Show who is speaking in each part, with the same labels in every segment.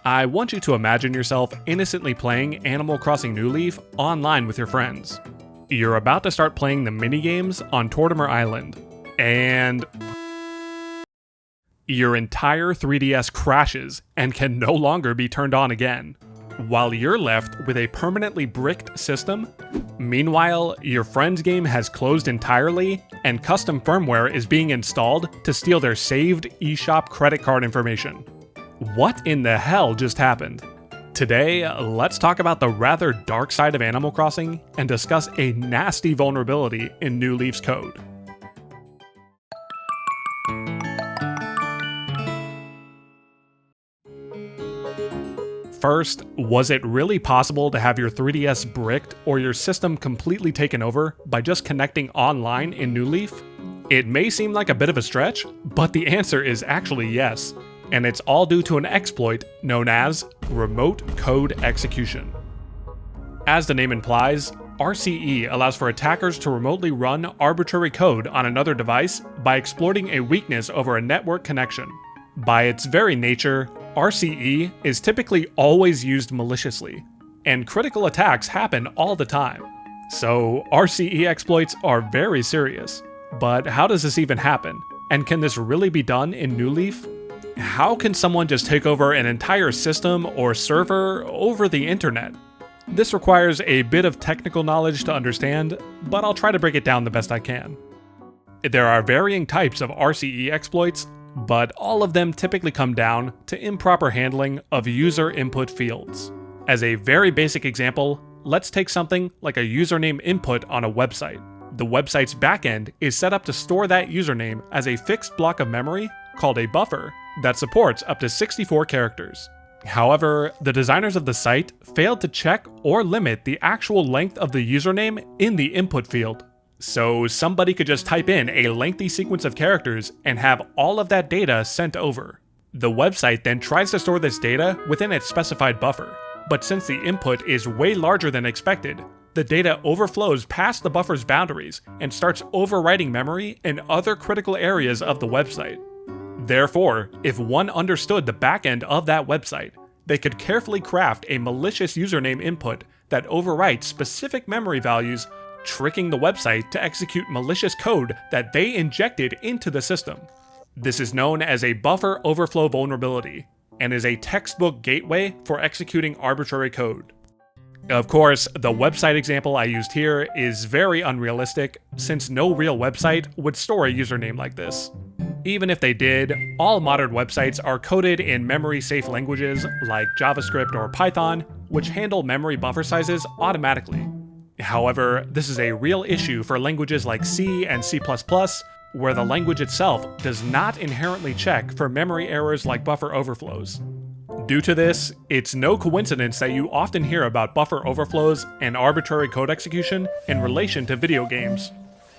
Speaker 1: I want you to imagine yourself innocently playing Animal Crossing New Leaf online with your friends. You're about to start playing the minigames on Tortimer Island, and your entire 3DS crashes and can no longer be turned on again, while you're left with a permanently bricked system. Meanwhile, your friend's game has closed entirely, and custom firmware is being installed to steal their saved eShop credit card information. What in the hell just happened? Today, let's talk about the rather dark side of Animal Crossing and discuss a nasty vulnerability in New Leaf's code. First, was it really possible to have your 3DS bricked or your system completely taken over by just connecting online in New Leaf? It may seem like a bit of a stretch, but the answer is actually yes, and it's all due to an exploit known as Remote Code Execution. As the name implies, RCE allows for attackers to remotely run arbitrary code on another device by exploiting a weakness over a network connection. By its very nature, RCE is typically always used maliciously, and critical attacks happen all the time. So RCE exploits are very serious. But how does this even happen? And can this really be done in New Leaf? How can someone just take over an entire system or server over the internet? This requires a bit of technical knowledge to understand, but I'll try to break it down the best I can. There are varying types of RCE exploits, but all of them typically come down to improper handling of user input fields. As a very basic example, let's take something like a username input on a website. The website's backend is set up to store that username as a fixed block of memory called a buffer that supports up to 64 characters. However, the designers of the site failed to check or limit the actual length of the username in the input field. So somebody could just type in a lengthy sequence of characters and have all of that data sent over. The website then tries to store this data within its specified buffer, but since the input is way larger than expected, the data overflows past the buffer's boundaries and starts overwriting memory in other critical areas of the website. Therefore, if one understood the backend of that website, they could carefully craft a malicious username input that overwrites specific memory values, tricking the website to execute malicious code that they injected into the system. This is known as a buffer overflow vulnerability, and is a textbook gateway for executing arbitrary code. Of course, the website example I used here is very unrealistic, since no real website would store a username like this. Even if they did, all modern websites are coded in memory-safe languages like JavaScript or Python, which handle memory buffer sizes automatically. However, this is a real issue for languages like C and C++, where the language itself does not inherently check for memory errors like buffer overflows. Due to this, it's no coincidence that you often hear about buffer overflows and arbitrary code execution in relation to video games.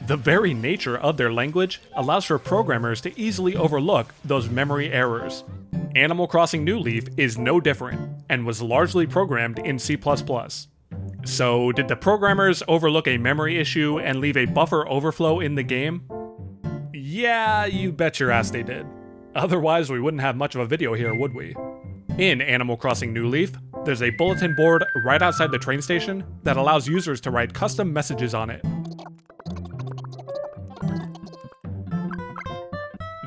Speaker 1: The very nature of their language allows for programmers to easily overlook those memory errors. Animal Crossing New Leaf is no different, and was largely programmed in C++. So, did the programmers overlook a memory issue and leave a buffer overflow in the game? Yeah, you bet your ass they did. Otherwise, we wouldn't have much of a video here, would we? In Animal Crossing New Leaf, there's a bulletin board right outside the train station that allows users to write custom messages on it.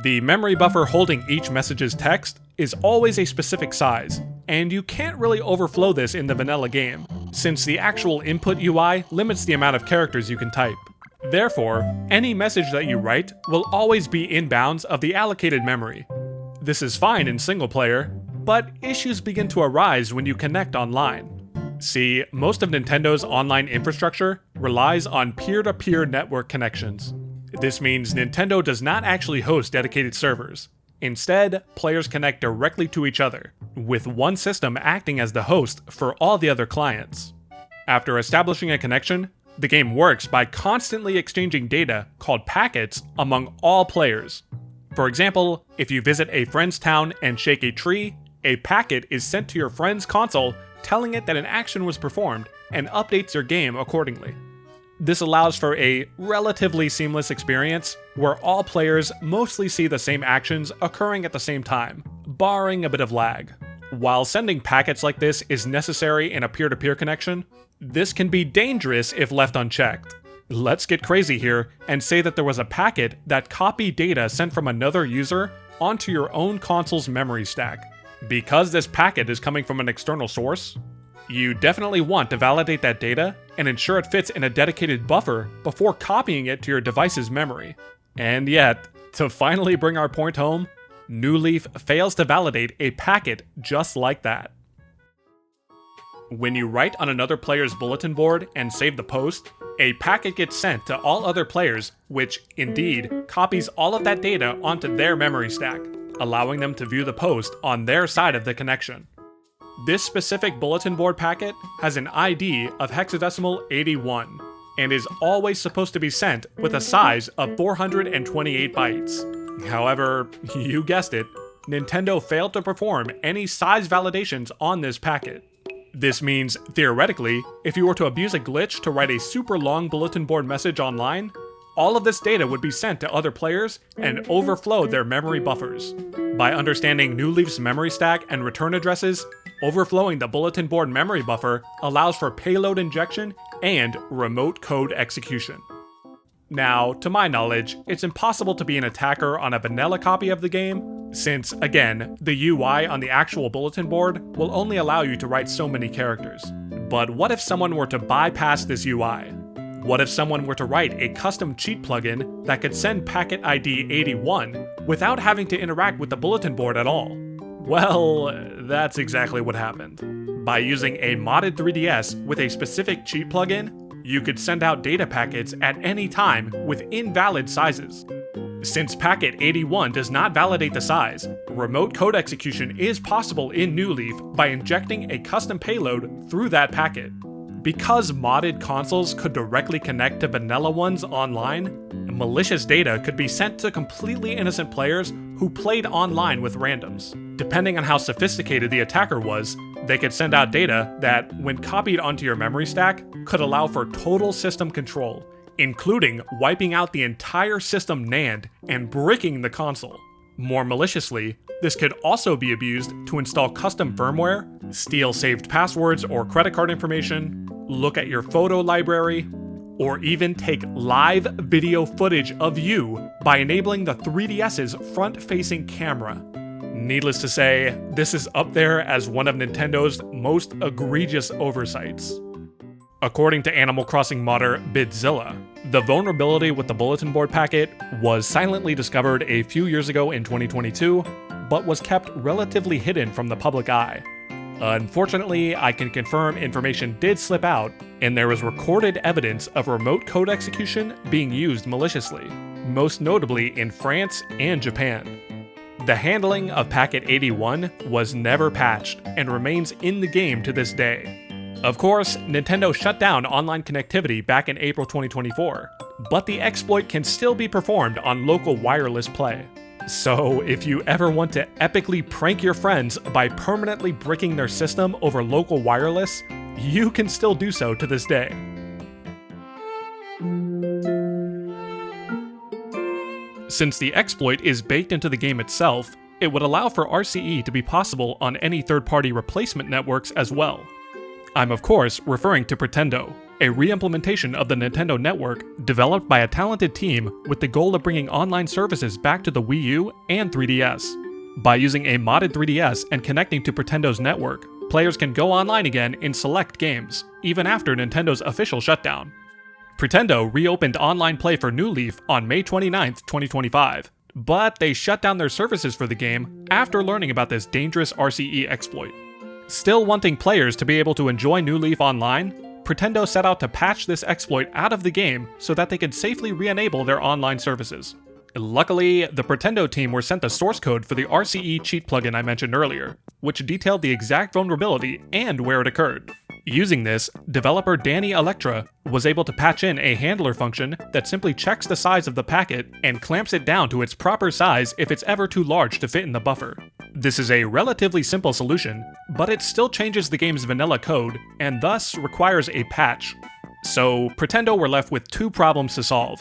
Speaker 1: The memory buffer holding each message's text is always a specific size, and you can't really overflow this in the vanilla game, since the actual input UI limits the amount of characters you can type. Therefore, any message that you write will always be in bounds of the allocated memory. This is fine in single player, but issues begin to arise when you connect online. See, most of Nintendo's online infrastructure relies on peer-to-peer network connections. This means Nintendo does not actually host dedicated servers. Instead, players connect directly to each other, with one system acting as the host for all the other clients. After establishing a connection, the game works by constantly exchanging data called packets among all players. For example, if you visit a friend's town and shake a tree, a packet is sent to your friend's console telling it that an action was performed and updates your game accordingly. This allows for a relatively seamless experience where all players mostly see the same actions occurring at the same time, barring a bit of lag. While sending packets like this is necessary in a peer-to-peer connection, this can be dangerous if left unchecked. Let's get crazy here and say that there was a packet that copied data sent from another user onto your own console's memory stack. Because this packet is coming from an external source, you definitely want to validate that data and ensure it fits in a dedicated buffer before copying it to your device's memory. And yet, to finally bring our point home, New Leaf fails to validate a packet just like that. When you write on another player's bulletin board and save the post, a packet gets sent to all other players, which, indeed, copies all of that data onto their memory stack, allowing them to view the post on their side of the connection. This specific bulletin board packet has an ID of hexadecimal 81, and is always supposed to be sent with a size of 428 bytes. However, you guessed it, Nintendo failed to perform any size validations on this packet. This means, theoretically, if you were to abuse a glitch to write a super long bulletin board message online, all of this data would be sent to other players and overflow their memory buffers. By understanding New Leaf's memory stack and return addresses, overflowing the bulletin board memory buffer allows for payload injection and remote code execution. Now, to my knowledge, it's impossible to be an attacker on a vanilla copy of the game, since, again, the UI on the actual bulletin board will only allow you to write so many characters. But what if someone were to bypass this UI? What if someone were to write a custom cheat plugin that could send packet ID 81 without having to interact with the bulletin board at all? Well, that's exactly what happened. By using a modded 3DS with a specific cheat plugin, you could send out data packets at any time with invalid sizes. Since packet 81 does not validate the size, remote code execution is possible in New Leaf by injecting a custom payload through that packet. Because modded consoles could directly connect to vanilla ones online, malicious data could be sent to completely innocent players who played online with randoms. Depending on how sophisticated the attacker was, they could send out data that, when copied onto your memory stack, could allow for total system control, including wiping out the entire system NAND and bricking the console. More maliciously, this could also be abused to install custom firmware, steal saved passwords or credit card information, look at your photo library, or even take live video footage of you by enabling the 3DS's front-facing camera. Needless to say, this is up there as one of Nintendo's most egregious oversights. According to Animal Crossing modder Bidzilla, the vulnerability with the bulletin board packet was silently discovered a few years ago in 2022, but was kept relatively hidden from the public eye. Unfortunately, I can confirm information did slip out, and there was recorded evidence of remote code execution being used maliciously, most notably in France and Japan. The handling of packet 81 was never patched and remains in the game to this day. Of course, Nintendo shut down online connectivity back in April 2024, but the exploit can still be performed on local wireless play. So if you ever want to epically prank your friends by permanently bricking their system over local wireless, you can still do so to this day. Since the exploit is baked into the game itself, it would allow for RCE to be possible on any third-party replacement networks as well. I'm of course referring to Pretendo, a re-implementation of the Nintendo Network developed by a talented team with the goal of bringing online services back to the Wii U and 3DS. By using a modded 3DS and connecting to Pretendo's network, players can go online again in select games, even after Nintendo's official shutdown. Pretendo reopened online play for New Leaf on May 29, 2025, but they shut down their services for the game after learning about this dangerous RCE exploit. Still wanting players to be able to enjoy New Leaf online, Pretendo set out to patch this exploit out of the game so that they could safely re-enable their online services. Luckily, the Pretendo team were sent the source code for the RCE cheat plugin I mentioned earlier, which detailed the exact vulnerability and where it occurred. Using this, developer DaniElectra was able to patch in a handler function that simply checks the size of the packet and clamps it down to its proper size if it's ever too large to fit in the buffer. This is a relatively simple solution, but it still changes the game's vanilla code and thus requires a patch. So, Pretendo were left with two problems to solve.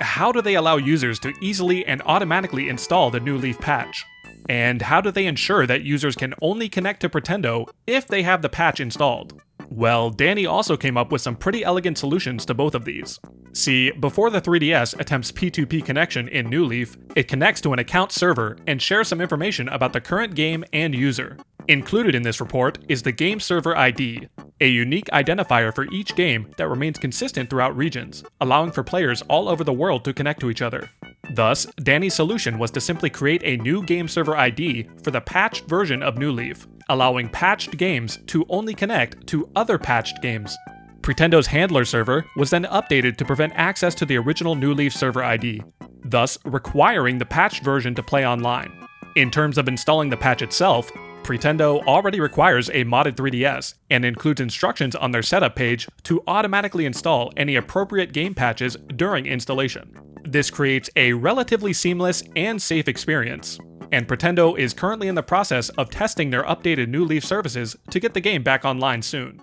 Speaker 1: How do they allow users to easily and automatically install the New Leaf patch? And how do they ensure that users can only connect to Pretendo if they have the patch installed? Well, Dani also came up with some pretty elegant solutions to both of these. See, before the 3DS attempts P2P connection in New Leaf, it connects to an account server and shares some information about the current game and user. Included in this report is the game server ID, a unique identifier for each game that remains consistent throughout regions, allowing for players all over the world to connect to each other. Thus, Dani's solution was to simply create a new game server ID for the patched version of New Leaf, allowing patched games to only connect to other patched games. Pretendo's handler server was then updated to prevent access to the original New Leaf server ID, thus requiring the patched version to play online. In terms of installing the patch itself, Pretendo already requires a modded 3DS and includes instructions on their setup page to automatically install any appropriate game patches during installation. This creates a relatively seamless and safe experience, and Pretendo is currently in the process of testing their updated New Leaf services to get the game back online soon.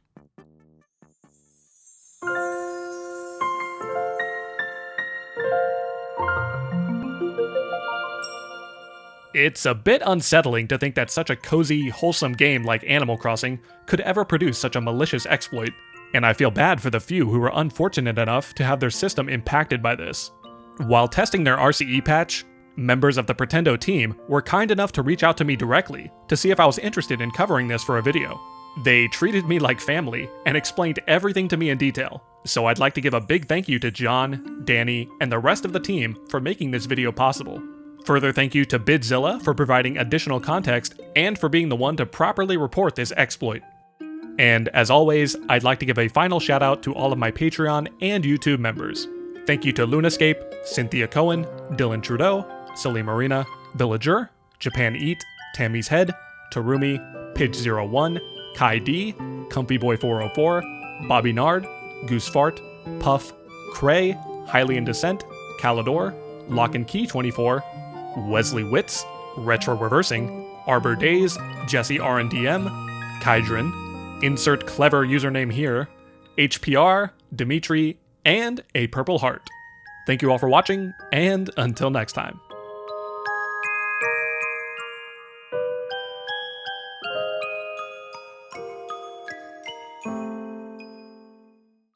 Speaker 1: It's a bit unsettling to think that such a cozy, wholesome game like Animal Crossing could ever produce such a malicious exploit, and I feel bad for the few who were unfortunate enough to have their system impacted by this. While testing their RCE patch, members of the Pretendo team were kind enough to reach out to me directly to see if I was interested in covering this for a video. They treated me like family and explained everything to me in detail, so I'd like to give a big thank you to Jon, Dani, and the rest of the team for making this video possible. Further thank you to Bidzilla for providing additional context and for being the one to properly report this exploit. And as always, I'd like to give a final shout out to all of my Patreon and YouTube members. Thank you to Lunascape, Cynthia Cohen, Dylan Trudeau, Silly Marina, Villager, Japan Eat, Tammy's Head, Tarumi, Pidge01, Kai D, Comfyboy404, Bobby Nard, Goose Fart, Puff, Cray, Highly in Descent, Calidor, Lock and Key 24, Wesley Witz, Retro Reversing, Arbor Days, Jesse RNDM, Kydrin, insert clever username here, HPR, Dimitri, and a Purple Heart. Thank you all for watching, and until next time.